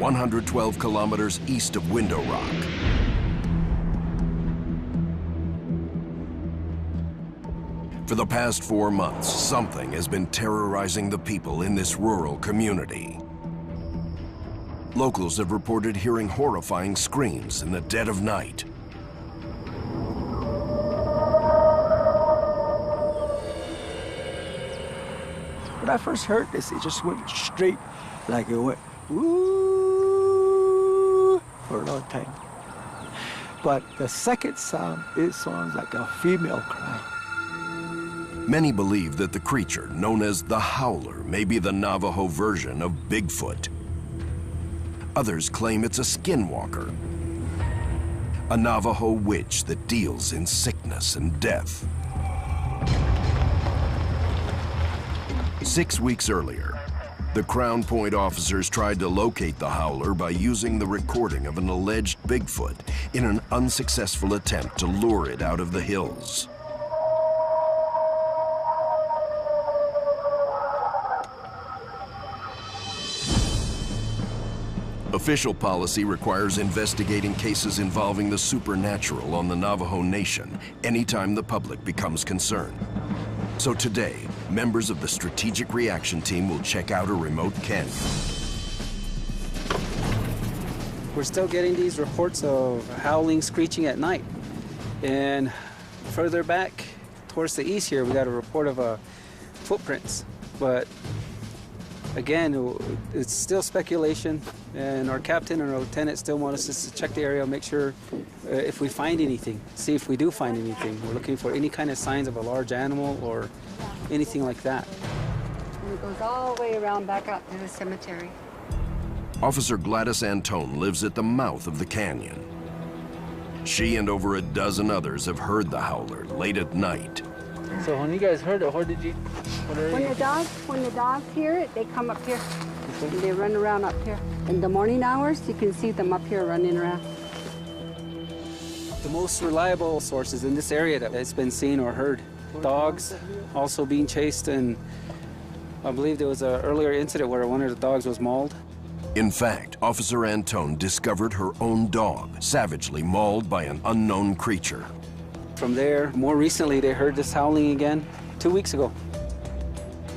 112 kilometers east of Window Rock. For the past 4 months, something has been terrorizing the people in this rural community. Locals have reported hearing horrifying screams in the dead of night. When I first heard this, it just went straight, like it went, woo, for a long time. But the second sound, it sounds like a female cry. Many believe that the creature, known as the Howler, may be the Navajo version of Bigfoot. Others claim it's a Skinwalker, a Navajo witch that deals in sickness and death. 6 weeks earlier, the Crown Point officers tried to locate the Howler by using the recording of an alleged Bigfoot in an unsuccessful attempt to lure it out of the hills. Official policy requires investigating cases involving the supernatural on the Navajo Nation anytime the public becomes concerned. So today, members of the Strategic Reaction Team will check out a remote canyon. We're still getting these reports of howling, screeching at night. And further back towards the east here, we got a report of footprints. But again, it's still speculation, and our captain and our lieutenant still want us to check the area, make sure if we find anything, see if we do find anything. We're looking for any kind of signs of a large animal or anything like that. And it goes all the way around back out to the cemetery. Officer Gladys Antone lives at the mouth of the canyon. She and over a dozen others have heard the Howler late at night. So when you guys heard it, what did you... When the dogs hear it, they come up here. And they run around up here. In the morning hours, you can see them up here running around. The most reliable sources in this area that it's been seen or heard. Dogs also being chased, and I believe there was an earlier incident where one of the dogs was mauled. In fact, Officer Antone discovered her own dog savagely mauled by an unknown creature. From there, more recently, they heard this howling again 2 weeks ago.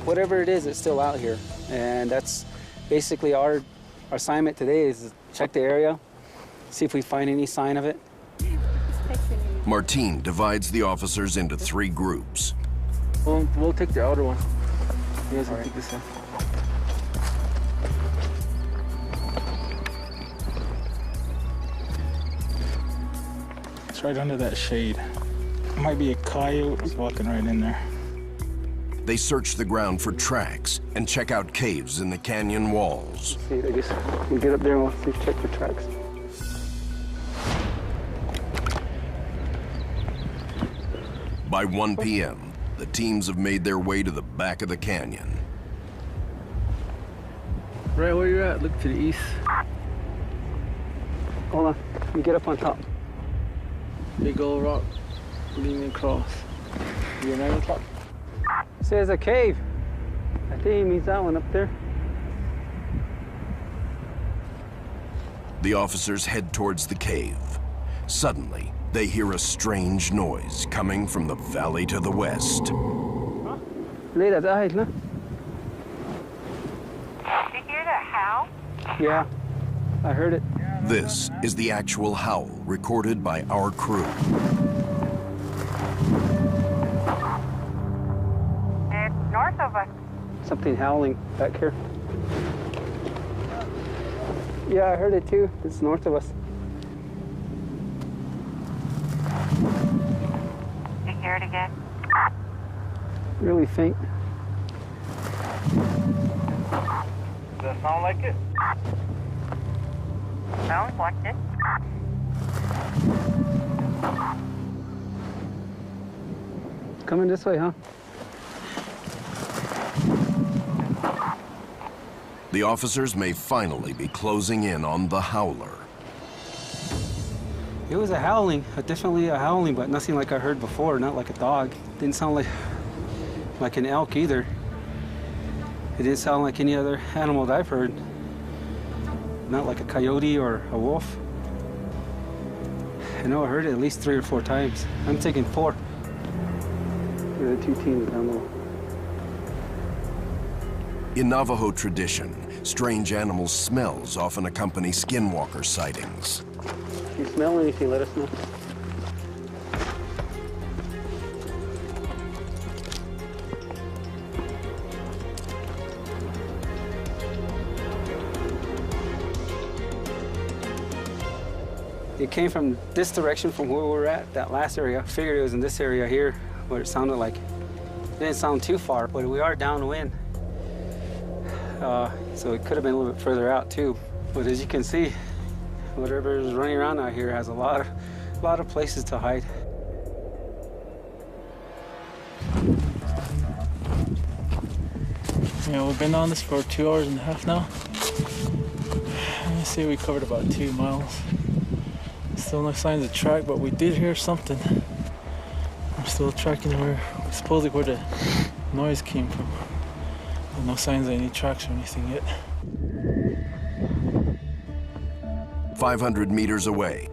Whatever it is, it's still out here. And that's basically our assignment today is to check the area, see if we find any sign of it. Martine divides the officers into 3 groups. We'll take the outer one. You guys can take this one. It's right under that shade. It might be a coyote. He's walking right in there. They search the ground for tracks and check out caves in the canyon walls. See, I guess we'll get up there and we'll see, check for tracks. By 1 p.m., the teams have made their way to the back of the canyon. Right where you're at, look to the east. Hold on, let me get up on top. Big old rock leaning across. You right on top? It says a cave. I think he means that one up there. The officers head towards the cave. Suddenly, they hear a strange noise coming from the valley to the west. Later, no? Did you hear that howl? Yeah, I heard it. This is the actual howl recorded by our crew. It's north of us. Something howling back here. Yeah, I heard it too. It's north of us. Did you hear it again? Really faint. Does that sound like it? Sounds like it. Coming this way, huh? The officers may finally be closing in on the Howler. It was a howling, definitely a howling, but nothing like I heard before, not like a dog. Didn't sound like an elk either. It didn't sound like any other animal that I've heard. not like a coyote or a wolf. I know I heard it at least 3 or 4 times. I'm thinking 4. There are 2 teams down there. In Navajo tradition, strange animal smells often accompany skinwalker sightings. If you smell anything, let us know. It came from this direction from where we were at, that last area. I figured it was in this area here, what it sounded like. It didn't sound too far, but we are downwind. So it could have been a little bit further out too. But as you can see, whatever is running around out here has a lot of places to hide. Yeah, we've been on this for 2.5 hours now. I say we covered about 2 miles. Still no signs of track, but we did hear something. We're still tracking supposedly where the noise came from. But no signs of any tracks or anything yet. 500 meters away,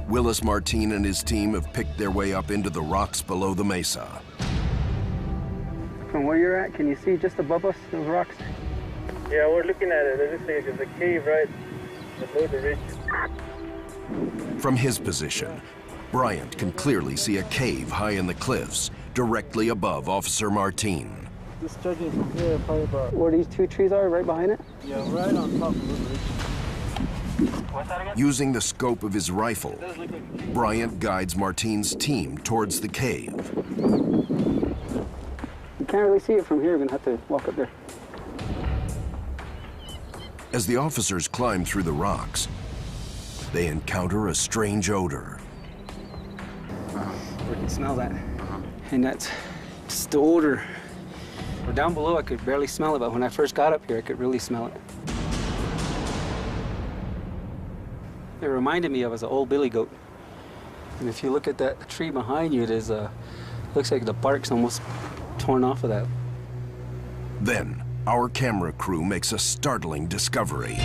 Willis Martin and his team have picked their way up into the rocks below the mesa. From where you're at, can you see just above us, those rocks? Yeah, we're looking at it. It looks like there's a cave right below the ridge. From his position, Bryant can clearly see a cave high in the cliffs, directly above Officer Martin. Just judging from here, probably about... Where these 2 trees are, right behind it? Yeah, right on top of the ridge. What's that again? Using the scope of his rifle, Bryant guides Martin's team towards the cave. You can't really see it from here. We're gonna have to walk up there. As the officers climb through the rocks, they encounter a strange odor. We can smell that. And that's just the odor. Or down below, I could barely smell it, but when I first got up here, I could really smell it. It reminded me of an old billy goat. And if you look at that tree behind you, it is looks like the bark's almost torn off of that. Then, our camera crew makes a startling discovery.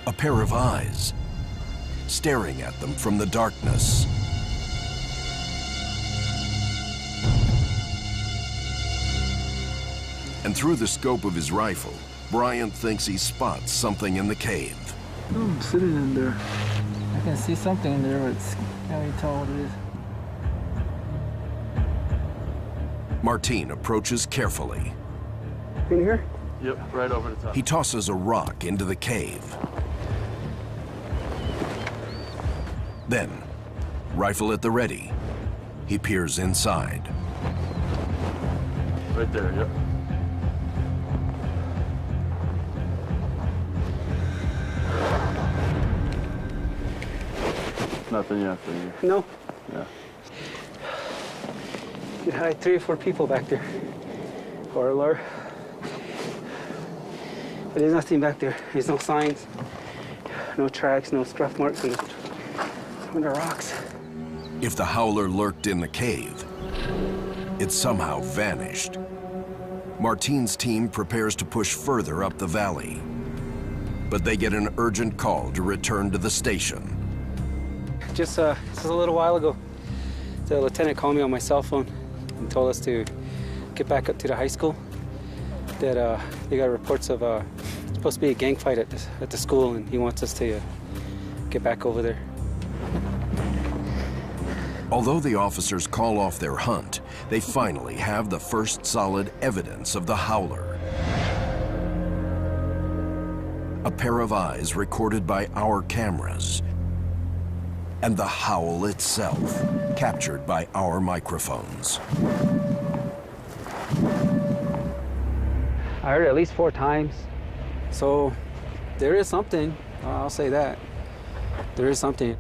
A pair of eyes staring at them from the darkness. And through the scope of his rifle, Bryant thinks he spots something in the cave. I'm sitting in there. I can see something in there, but can't really tell what it is. Martin approaches carefully. In here? Yep, right over the top. He tosses a rock into the cave. Then, rifle at the ready, he peers inside. Right there, yep. Nothing yet for you. No. Yeah. You could hide 3 or 4 people back there. Or Lord. But there's nothing back there. There's no signs, no tracks, no scuff marks on the rocks. If the howler lurked in the cave, it somehow vanished. Martin's team prepares to push further up the valley, but they get an urgent call to return to the station. Just a little while ago, the lieutenant called me on my cell phone and told us to get back up to the high school. That they got reports of supposed to be a gang fight at the school, and he wants us to get back over there. Although the officers call off their hunt, they finally have the first solid evidence of the howler. A pair of eyes recorded by our cameras, and the howl itself captured by our microphones. I heard it at least 4 times. So there is something, I'll say that. There is something.